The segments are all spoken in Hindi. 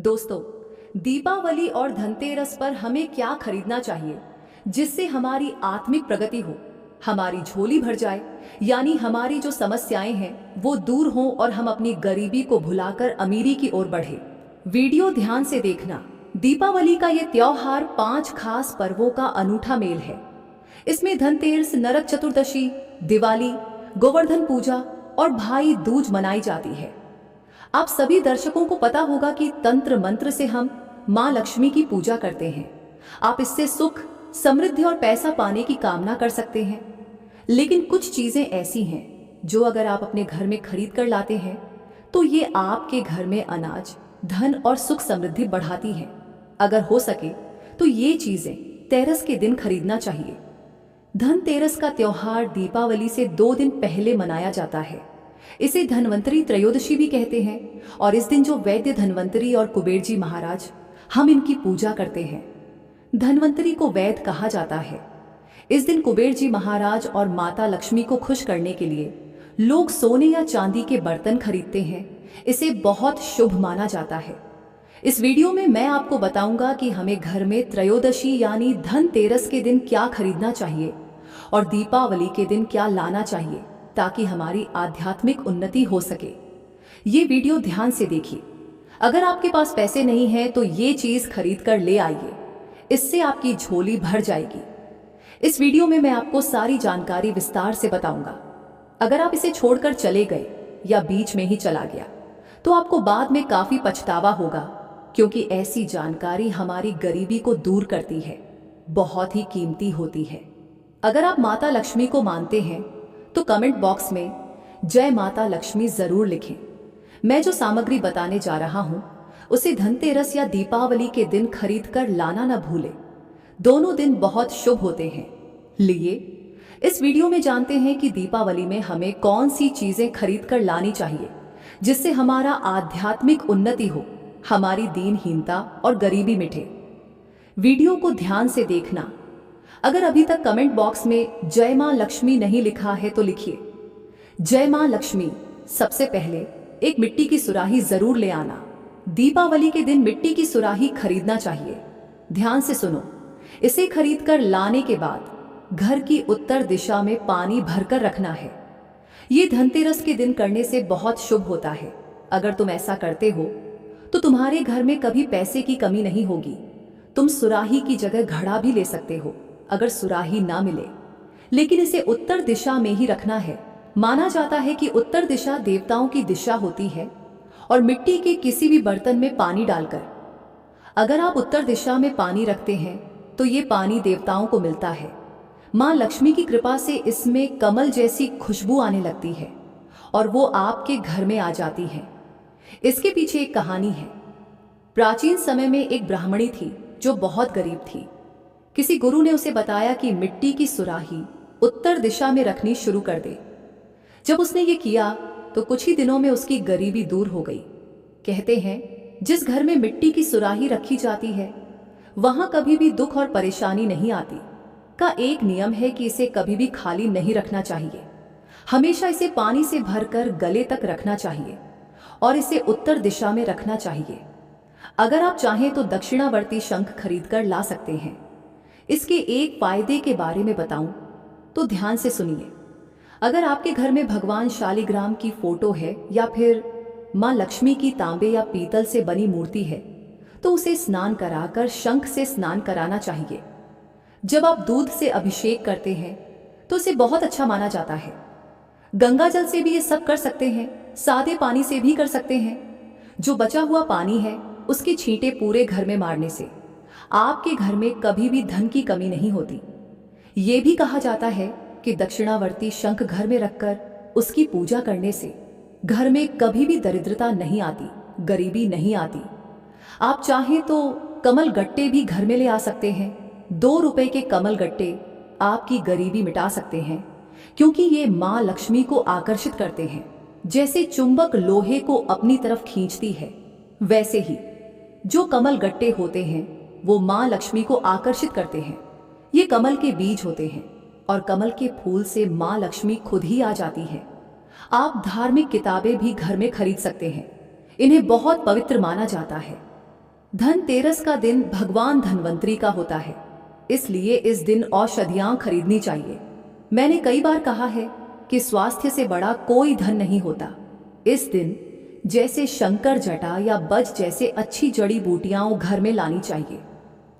दोस्तों, दीपावली और धनतेरस पर हमें क्या खरीदना चाहिए जिससे हमारी आत्मिक प्रगति हो, हमारी झोली भर जाए, यानी हमारी जो समस्याएं हैं वो दूर हों और हम अपनी गरीबी को भुलाकर अमीरी की ओर बढ़े। वीडियो ध्यान से देखना। दीपावली का ये त्योहार 5 खास पर्वों का अनूठा मेल है। इसमें धनतेरस, नरक चतुर्दशी, दिवाली, गोवर्धन पूजा और भाई दूज मनाई जाती है। आप सभी दर्शकों को पता होगा कि तंत्र मंत्र से हम माँ लक्ष्मी की पूजा करते हैं। आप इससे सुख, समृद्धि और पैसा पाने की कामना कर सकते हैं। लेकिन कुछ चीजें ऐसी हैं जो अगर आप अपने घर में खरीद कर लाते हैं तो ये आपके घर में अनाज, धन और सुख समृद्धि बढ़ाती हैं। अगर हो सके तो ये चीजें तेरस के दिन खरीदना चाहिए। धनतेरस का त्योहार दीपावली से 2 दिन पहले मनाया जाता है। इसे धन्वंतरी त्रयोदशी भी कहते हैं और इस दिन जो वैद्य धन्वंतरी और कुबेर जी महाराज, हम इनकी पूजा करते हैं। धन्वंतरी को वैद्य कहा जाता है। इस दिन कुबेर जी महाराज और माता लक्ष्मी को खुश करने के लिए लोग सोने या चांदी के बर्तन खरीदते हैं। इसे बहुत शुभ माना जाता है। इस वीडियो में मैं आपको बताऊंगा कि हमें घर में त्रयोदशी यानी धनतेरस के दिन क्या खरीदना चाहिए और दीपावली के दिन क्या लाना चाहिए ताकि हमारी आध्यात्मिक उन्नति हो सके। ये वीडियो ध्यान से देखिए। अगर आपके पास पैसे नहीं हैं तो ये चीज खरीद कर ले आइए, इससे आपकी झोली भर जाएगी। इस वीडियो में मैं आपको सारी जानकारी विस्तार से बताऊंगा। अगर आप इसे छोड़कर चले गए या बीच में ही चला गया तो आपको बाद में काफी पछतावा होगा, क्योंकि ऐसी जानकारी हमारी गरीबी को दूर करती है, बहुत ही कीमती होती है। अगर आप माता लक्ष्मी को मानते हैं तो कमेंट बॉक्स में जय माता लक्ष्मी जरूर लिखें। मैं जो सामग्री बताने जा रहा हूं उसे धनतेरस या दीपावली के दिन खरीद कर लाना न भूलें। दोनों दिन बहुत शुभ होते हैं। लिए इस वीडियो में जानते हैं कि दीपावली में हमें कौन सी चीजें खरीद कर लानी चाहिए जिससे हमारा आध्यात्मिक उन्नति हो, हमारी दीनहीनता और गरीबी मिटे। वीडियो को ध्यान से देखना। अगर अभी तक कमेंट बॉक्स में जय मां लक्ष्मी नहीं लिखा है तो लिखिए जय मां लक्ष्मी। सबसे पहले एक मिट्टी की सुराही जरूर ले आना। दीपावली के दिन मिट्टी की सुराही खरीदना चाहिए। ध्यान से सुनो। इसे खरीदकर लाने के बाद घर की उत्तर दिशा में पानी भरकर रखना है। ये धनतेरस के दिन करने से बहुत शुभ होता है। अगर तुम ऐसा करते हो तो तुम्हारे घर में कभी पैसे की कमी नहीं होगी। तुम सुराही की जगह घड़ा भी ले सकते हो अगर सुराही ना मिले, लेकिन इसे उत्तर दिशा में ही रखना है। माना जाता है कि उत्तर दिशा देवताओं की दिशा होती है और मिट्टी के किसी भी बर्तन में पानी डालकर अगर आप उत्तर दिशा में पानी रखते हैं तो ये पानी देवताओं को मिलता है। मां लक्ष्मी की कृपा से इसमें कमल जैसी खुशबू आने लगती है और वो आपके घर में आ जाती है। इसके पीछे एक कहानी है। प्राचीन समय में एक ब्राह्मणी थी जो बहुत गरीब थी। किसी गुरु ने उसे बताया कि मिट्टी की सुराही उत्तर दिशा में रखनी शुरू कर दे। जब उसने ये किया तो कुछ ही दिनों में उसकी गरीबी दूर हो गई। कहते हैं जिस घर में मिट्टी की सुराही रखी जाती है वहां कभी भी दुख और परेशानी नहीं आती। का एक नियम है कि इसे कभी भी खाली नहीं रखना चाहिए। हमेशा इसे पानी से भरकर गले तक रखना चाहिए और इसे उत्तर दिशा में रखना चाहिए। अगर आप चाहें तो दक्षिणावर्ती शंख खरीदकर ला सकते हैं। इसके एक फायदे के बारे में बताऊं तो ध्यान से सुनिए। अगर आपके घर में भगवान शालिग्राम की फोटो है या फिर मां लक्ष्मी की तांबे या पीतल से बनी मूर्ति है तो उसे स्नान कराकर शंख से स्नान कराना चाहिए। जब आप दूध से अभिषेक करते हैं तो इसे बहुत अच्छा माना जाता है। गंगा जल से भी ये सब कर सकते हैं, सादे पानी से भी कर सकते हैं। जो बचा हुआ पानी है उसके छींटे पूरे घर में मारने से आपके घर में कभी भी धन की कमी नहीं होती। ये भी कहा जाता है कि दक्षिणावर्ती शंख घर में रखकर उसकी पूजा करने से घर में कभी भी दरिद्रता नहीं आती, गरीबी नहीं आती। आप चाहें तो कमल गट्टे भी घर में ले आ सकते हैं। 2 रुपए के कमल गट्टे आपकी गरीबी मिटा सकते हैं, क्योंकि ये माँ लक्ष्मी को आकर्षित करते हैं। जैसे चुंबक लोहे को अपनी तरफ खींचती है, वैसे ही जो कमल गट्टे होते हैं वो माँ लक्ष्मी को आकर्षित करते हैं। ये कमल के बीज होते हैं और कमल के फूल से माँ लक्ष्मी खुद ही आ जाती है। आप धार्मिक किताबें भी घर में खरीद सकते हैं। इन्हें बहुत पवित्र माना जाता है। धनतेरस का दिन भगवान धन्वंतरी का होता है, इसलिए इस दिन औषधियां खरीदनी चाहिए। मैंने कई बार कहा है कि स्वास्थ्य से बड़ा कोई धन नहीं होता। इस दिन जैसे शंकर जटा या बज जैसे अच्छी जड़ी बूटियां घर में लानी चाहिए।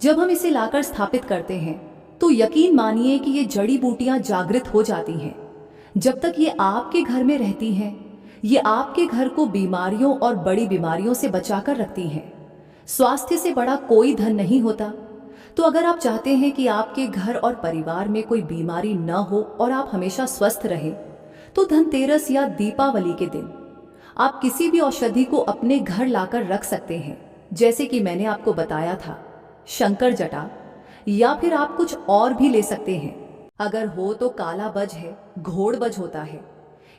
जब हम इसे लाकर स्थापित करते हैं तो यकीन मानिए कि ये जड़ी बूटियां जागृत हो जाती हैं। जब तक ये आपके घर में रहती हैं, ये आपके घर को बीमारियों और बड़ी बीमारियों से बचाकर रखती हैं। स्वास्थ्य से बड़ा कोई धन नहीं होता। तो अगर आप चाहते हैं कि आपके घर और परिवार में कोई बीमारी न हो और आप हमेशा स्वस्थ रहें, तो धनतेरस या दीपावली के दिन आप किसी भी औषधि को अपने घर लाकर रख सकते हैं। जैसे कि मैंने आपको बताया था, शंकर जटा, या फिर आप कुछ और भी ले सकते हैं। अगर हो तो काला बज है, घोड़ बज होता है,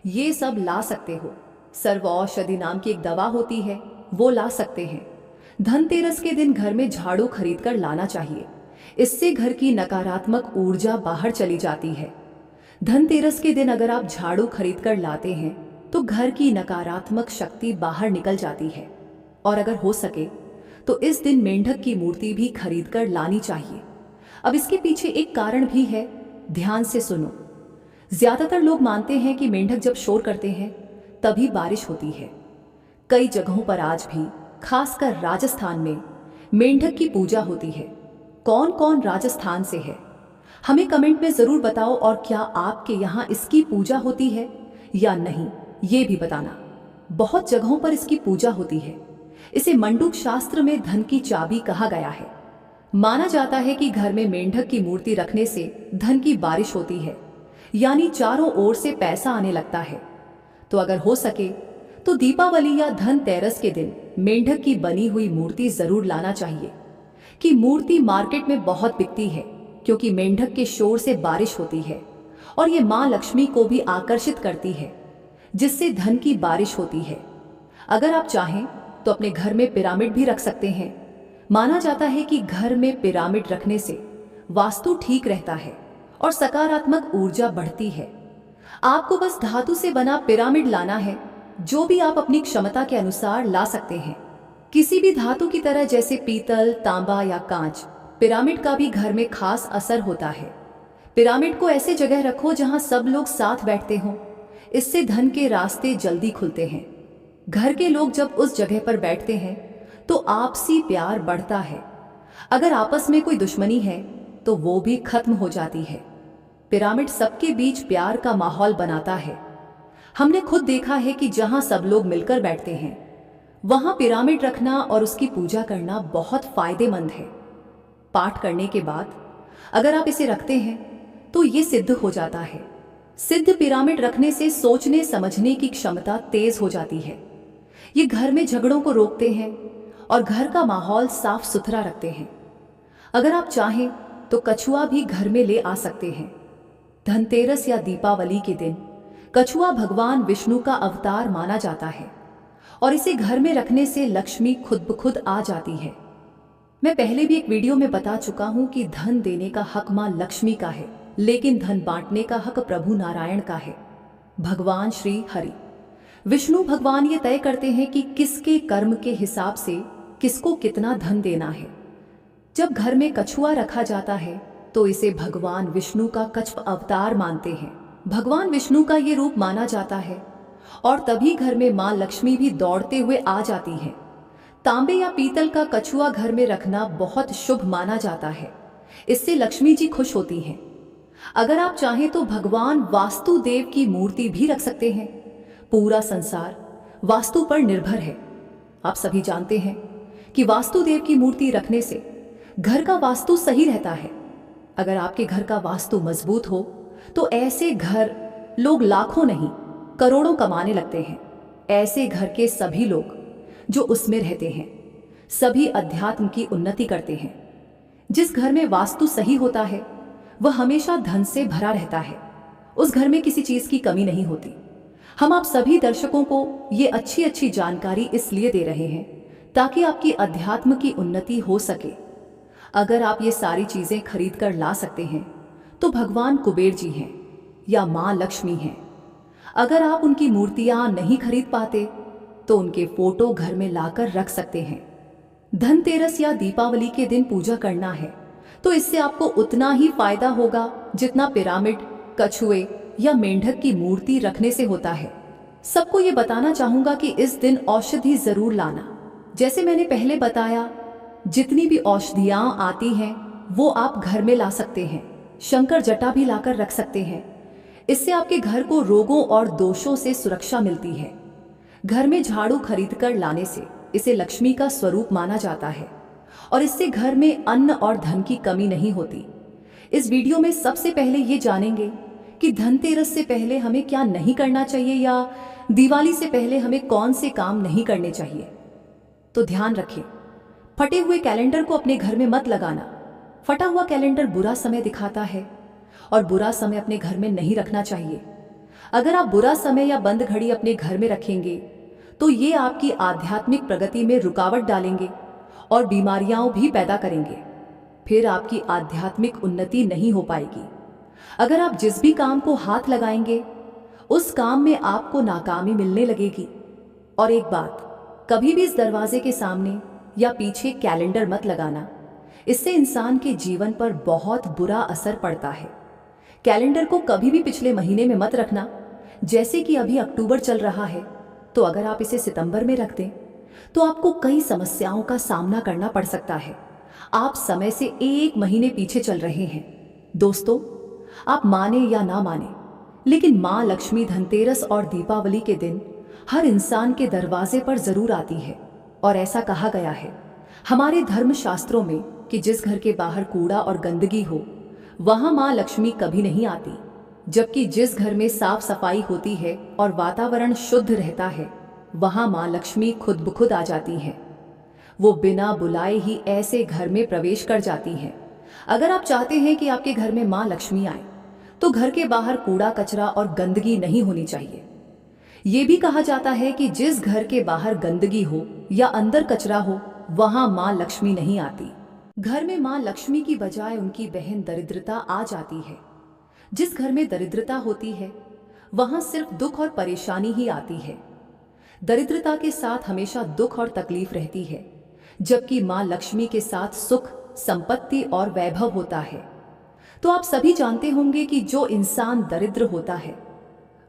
ये सब ला सकते हो। सर्व औषधि नाम की एक दवा होती है, वो ला सकते हैं। धनतेरस के दिन घर में झाड़ू खरीद कर लाना चाहिए। इससे घर की नकारात्मक ऊर्जा बाहर चली जाती है। धनतेरस के दिन अगर आप झाड़ू खरीद कर लाते हैं तो घर की नकारात्मक शक्ति बाहर निकल जाती है। और अगर हो सके तो इस दिन मेंढक की मूर्ति भी खरीद कर लानी चाहिए। अब इसके पीछे एक कारण भी है, ध्यान से सुनो। ज्यादातर लोग मानते हैं कि मेंढक जब शोर करते हैं तभी बारिश होती है। कई जगहों पर आज भी, खासकर राजस्थान में, मेंढक की पूजा होती है। कौन कौन राजस्थान से है, हमें कमेंट में जरूर बताओ। और क्या आपके यहाँ इसकी पूजा होती है या नहीं, ये भी बताना। बहुत जगहों पर इसकी पूजा होती है। इसे मंडूक शास्त्र में धन की चाबी कहा गया है। माना जाता है कि घर में मेंढक की मूर्ति रखने से धन की बारिश होती है, यानी चारों ओर से पैसा आने लगता है। तो अगर हो सके तो दीपावली या धनतेरस के दिन मेंढक की बनी हुई मूर्ति जरूर लाना चाहिए। कि मूर्ति मार्केट में बहुत बिकती है क्योंकि मेंढक के शोर से बारिश होती है और ये माँ लक्ष्मी को भी आकर्षित करती है, जिससे धन की बारिश होती है। अगर आप चाहें तो अपने घर में पिरामिड भी रख सकते हैं। माना जाता है कि घर में पिरामिड रखने से वास्तु ठीक रहता है और सकारात्मक ऊर्जा बढ़ती है। आपको बस धातु से बना पिरामिड लाना है, जो भी आप अपनी क्षमता के अनुसार ला सकते हैं। किसी भी धातु की तरह, जैसे पीतल, तांबा या कांच। पिरामिड का भी घर में खास असर होता है। पिरामिड को ऐसे जगह रखो जहां सब लोग साथ बैठते हों। इससे धन के रास्ते जल्दी खुलते हैं। घर के लोग जब उस जगह पर बैठते हैं तो आपसी प्यार बढ़ता है। अगर आपस में कोई दुश्मनी है तो वो भी खत्म हो जाती है। पिरामिड सबके बीच प्यार का माहौल बनाता है। हमने खुद देखा है कि जहां सब लोग मिलकर बैठते हैं वहां पिरामिड रखना और उसकी पूजा करना बहुत फायदेमंद है। पाठ करने के बाद अगर आप इसे रखते हैं तो ये सिद्ध हो जाता है। सिद्ध पिरामिड रखने से सोचने समझने की क्षमता तेज हो जाती है। ये घर में झगड़ों को रोकते हैं और घर का माहौल साफ सुथरा रखते हैं। अगर आप चाहें तो कछुआ भी घर में ले आ सकते हैं। धनतेरस या दीपावली के दिन कछुआ भगवान विष्णु का अवतार माना जाता है और इसे घर में रखने से लक्ष्मी खुद ब खुद आ जाती है। मैं पहले भी एक वीडियो में बता चुका हूं कि धन देने का हक मां लक्ष्मी का है, लेकिन धन बांटने का हक प्रभु नारायण का है, भगवान श्री हरि। विष्णु भगवान ये तय करते हैं कि किसके कर्म के हिसाब से किसको कितना धन देना है। जब घर में कछुआ रखा जाता है तो इसे भगवान विष्णु का कच्छ अवतार मानते हैं। भगवान विष्णु का ये रूप माना जाता है और तभी घर में मां लक्ष्मी भी दौड़ते हुए आ जाती हैं। तांबे या पीतल का कछुआ घर में रखना बहुत शुभ माना जाता है। इससे लक्ष्मी जी खुश होती हैं। अगर आप चाहें तो भगवान वास्तुदेव की मूर्ति भी रख सकते हैं। पूरा संसार वास्तु पर निर्भर है। आप सभी जानते हैं कि वास्तुदेव की मूर्ति रखने से घर का वास्तु सही रहता है। अगर आपके घर का वास्तु मजबूत हो तो ऐसे घर लोग लाखों नहीं करोड़ों कमाने लगते हैं। ऐसे घर के सभी लोग जो उसमें रहते हैं सभी अध्यात्म की उन्नति करते हैं। जिस घर में वास्तु सही होता है वह हमेशा धन से भरा रहता है। उस घर में किसी चीज की कमी नहीं होती। हम आप सभी दर्शकों को ये अच्छी अच्छी जानकारी इसलिए दे रहे हैं ताकि आपकी अध्यात्म की उन्नति हो सके। अगर आप ये सारी चीजें खरीद कर ला सकते हैं तो भगवान कुबेर जी हैं या मां लक्ष्मी हैं। अगर आप उनकी मूर्तियां नहीं खरीद पाते तो उनके फोटो घर में लाकर रख सकते हैं। धनतेरस या दीपावली के दिन पूजा करना है तो इससे आपको उतना ही फायदा होगा जितना पिरामिड, कछुए या मेंढक की मूर्ति रखने से होता है। सबको ये बताना चाहूंगा कि इस दिन औषधि जरूर लाना। जैसे मैंने पहले बताया, जितनी भी औषधियां आती हैं वो आप घर में ला सकते हैं। शंकर जटा भी लाकर रख सकते हैं। इससे आपके घर को रोगों और दोषों से सुरक्षा मिलती है। घर में झाड़ू खरीदकर लाने से इसे लक्ष्मी का स्वरूप माना जाता है और इससे घर में अन्न और धन की कमी नहीं होती। इस वीडियो में सबसे पहले ये जानेंगे कि धनतेरस से पहले हमें क्या नहीं करना चाहिए या दिवाली से पहले हमें कौन से काम नहीं करने चाहिए। तो ध्यान रखें, फटे हुए कैलेंडर को अपने घर में मत लगाना। फटा हुआ कैलेंडर बुरा समय दिखाता है और बुरा समय अपने घर में नहीं रखना चाहिए। अगर आप बुरा समय या बंद घड़ी अपने घर में रखेंगे तो ये आपकी आध्यात्मिक प्रगति में रुकावट डालेंगे और बीमारियां भी पैदा करेंगे। फिर आपकी आध्यात्मिक उन्नति नहीं हो पाएगी। अगर आप जिस भी काम को हाथ लगाएंगे उस काम में आपको नाकामी मिलने लगेगी। और एक बात, कभी भी इस दरवाजे के सामने या पीछे कैलेंडर मत लगाना। इससे इंसान के जीवन पर बहुत बुरा असर पड़ता है। कैलेंडर को कभी भी पिछले महीने में मत रखना। जैसे कि अभी अक्टूबर चल रहा है, तो अगर आप इसे सितंबर में रख दें तो आपको कई समस्याओं का सामना करना पड़ सकता है। आप समय से 1 महीने पीछे चल रहे हैं। दोस्तों, आप माने या ना माने, लेकिन माँ लक्ष्मी धनतेरस और दीपावली के दिन हर इंसान के दरवाजे पर जरूर आती है। और ऐसा कहा गया है हमारे धर्म शास्त्रों में कि जिस घर के बाहर कूड़ा और गंदगी हो वहां माँ लक्ष्मी कभी नहीं आती, जबकि जिस घर में साफ सफाई होती है और वातावरण शुद्ध रहता है वहां माँ लक्ष्मी खुद ब खुद आ जाती हैं। वो बिना बुलाए ही ऐसे घर में प्रवेश कर जाती हैं। अगर आप चाहते हैं कि आपके घर में माँ लक्ष्मी आए तो घर के बाहर कूड़ा कचरा और गंदगी नहीं होनी चाहिए। ये भी कहा जाता है कि जिस घर के बाहर गंदगी हो या अंदर कचरा हो वहां माँ लक्ष्मी नहीं आती। घर में माँ लक्ष्मी की बजाय उनकी बहन दरिद्रता आ जाती है। जिस घर में दरिद्रता होती है वहां सिर्फ दुख और परेशानी ही आती है। दरिद्रता के साथ हमेशा दुख और तकलीफ रहती है, जबकि माँ लक्ष्मी के साथ सुख, संपत्ति और वैभव होता है। तो आप सभी जानते होंगे कि जो इंसान दरिद्र होता है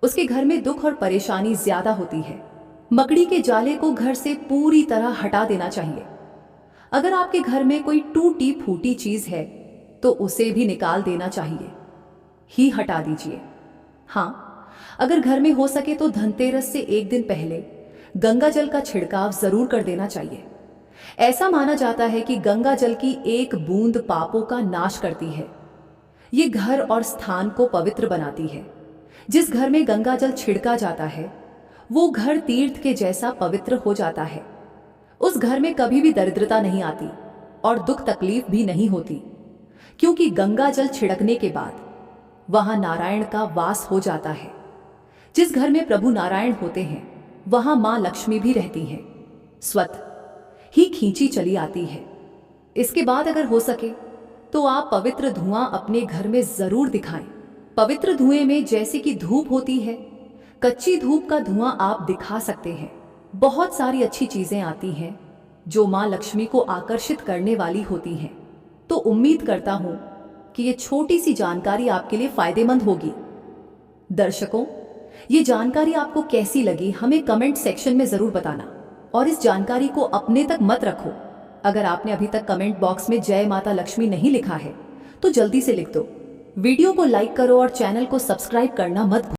उसके घर में दुख और परेशानी ज्यादा होती है। मकड़ी के जाले को घर से पूरी तरह हटा देना चाहिए। अगर आपके घर में कोई टूटी फूटी चीज है तो उसे भी निकाल देना चाहिए, ही हटा दीजिए। हाँ, अगर घर में हो सके तो धनतेरस से 1 दिन पहले गंगा जल का छिड़काव जरूर कर देना चाहिए। ऐसा माना जाता है कि गंगा जल की 1 बूंद पापों का नाश करती है। ये घर और स्थान को पवित्र बनाती है। जिस घर में गंगा जल छिड़का जाता है वो घर तीर्थ के जैसा पवित्र हो जाता है। उस घर में कभी भी दरिद्रता नहीं आती और दुख तकलीफ भी नहीं होती, क्योंकि गंगा जल छिड़कने के बाद वहां नारायण का वास हो जाता है। जिस घर में प्रभु नारायण होते हैं वहां मां लक्ष्मी भी रहती हैं, स्वतः ही खींची चली आती है। इसके बाद अगर हो सके तो आप पवित्र धुआं अपने घर में जरूर दिखाएं। पवित्र धुएं में जैसे कि धूप होती है, कच्ची धूप का धुआं आप दिखा सकते हैं। बहुत सारी अच्छी चीजें आती हैं जो मां लक्ष्मी को आकर्षित करने वाली होती हैं। तो उम्मीद करता हूं कि ये छोटी सी जानकारी आपके लिए फायदेमंद होगी। दर्शकों, ये जानकारी आपको कैसी लगी हमें कमेंट सेक्शन में जरूर बताना और इस जानकारी को अपने तक मत रखो। अगर आपने अभी तक कमेंट बॉक्स में जय माता लक्ष्मी नहीं लिखा है तो जल्दी से लिख दो। वीडियो को लाइक करो और चैनल को सब्सक्राइब करना मत भूलो।